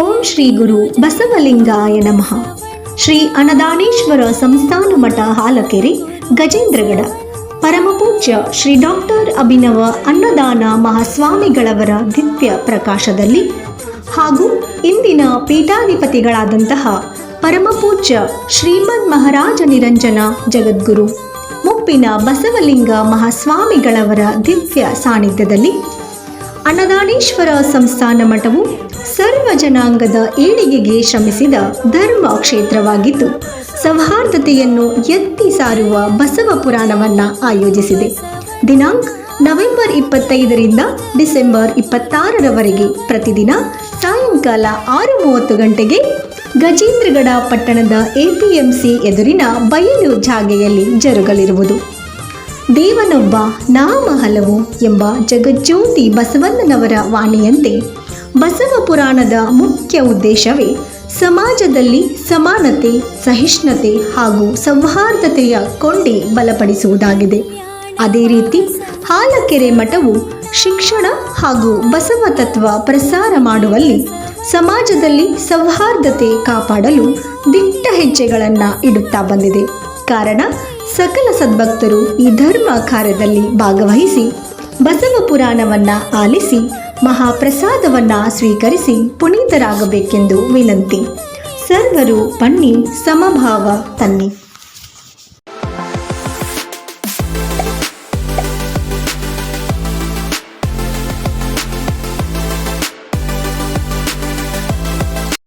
ಓಂ ಶ್ರೀ ಗುರು ಬಸವಲಿಂಗಾಯ ನಮಃ. ಶ್ರೀ ಅನ್ನದಾನೇಶ್ವರ ಸಂಸ್ಥಾನ ಮಠ ಹಾಲಕೆರೆ ಗಜೇಂದ್ರಗಡ ಪರಮಪೂಜ್ಯ ಶ್ರೀ ಡಾಕ್ಟರ್ ಅಭಿನವ ಅನ್ನದಾನ ಮಹಾಸ್ವಾಮಿಗಳವರ ದಿವ್ಯ ಪ್ರಕಾಶದಲ್ಲಿ ಹಾಗೂ ಇಂದಿನ ಪೀಠಾಧಿಪತಿಗಳಾದಂತಹ ಪರಮಪೂಜ್ಯ ಶ್ರೀಮದ್ ಮಹಾರಾಜ ನಿರಂಜನ ಜಗದ್ಗುರು ಮುಪ್ಪಿನ ಬಸವಲಿಂಗ ಮಹಾಸ್ವಾಮಿಗಳವರ ದಿವ್ಯ ಸಾನ್ನಿಧ್ಯದಲ್ಲಿ ಅನ್ನದಾನೇಶ್ವರ ಸಂಸ್ಥಾನ ಮಠವು ಸರ್ವ ಜನಾಂಗದ ಏಳಿಗೆಗೆ ಶ್ರಮಿಸಿದ ಧರ್ಮ ಕ್ಷೇತ್ರವಾಗಿದ್ದು ಸೌಹಾರ್ದತೆಯನ್ನು ಎತ್ತಿ ಸಾರುವ ಬಸವ ಪುರಾಣವನ್ನು ಆಯೋಜಿಸಿದೆ. ದಿನಾಂಕ ನವೆಂಬರ್ 25ರಿಂದ ಡಿಸೆಂಬರ್ 26ರವರೆಗೆ ಪ್ರತಿದಿನ ಸಾಯಂಕಾಲ 6:30 ಗಂಟೆಗೆ ಗಜೇಂದ್ರಗಡ ಪಟ್ಟಣದ APMC ಎದುರಿನ ಬಯಲು ಜಾಗೆಯಲ್ಲಿ ಜರುಗಲಿರುವುದು. ದೇವನೊಬ್ಬ ನಾಮ ಹಲವು ಎಂಬ ಜಗಜ್ಯೋತಿ ಬಸವಣ್ಣನವರ ವಾಣಿಯಂತೆ ಬಸವ ಪುರಾಣದ ಮುಖ್ಯ ಉದ್ದೇಶವೇ ಸಮಾಜದಲ್ಲಿ ಸಮಾನತೆ, ಸಹಿಷ್ಣುತೆ ಹಾಗೂ ಸೌಹಾರ್ದತೆಯ ಕೊಂಡಿ ಬಲಪಡಿಸುವುದಾಗಿದೆ. ಅದೇ ರೀತಿ ಹಾಲಕೆರೆ ಮಠವು ಶಿಕ್ಷಣ ಹಾಗೂ ಬಸವ ತತ್ವ ಪ್ರಸಾರ ಮಾಡುವಲ್ಲಿ ಸಮಾಜದಲ್ಲಿ ಸೌಹಾರ್ದತೆ ಕಾಪಾಡಲು ದಿಟ್ಟ ಹೆಜ್ಜೆಗಳನ್ನು ಇಡುತ್ತಾ ಬಂದಿದೆ. ಕಾರಣ ಸಕಲ ಸದ್ಭಕ್ತರು ಈ ಧರ್ಮ ಕಾರ್ಯದಲ್ಲಿ ಭಾಗವಹಿಸಿ ಬಸವ ಪುರಾಣವನ್ನು ಆಲಿಸಿ ಮಹಾಪ್ರಸಾದವನ್ನು ಸ್ವೀಕರಿಸಿ ಪುನೀತರಾಗಬೇಕೆಂದು ವಿನಂತಿ. ಸರ್ವರು ಬನ್ನಿ, ಸಮಭಾವ ತನ್ನಿ.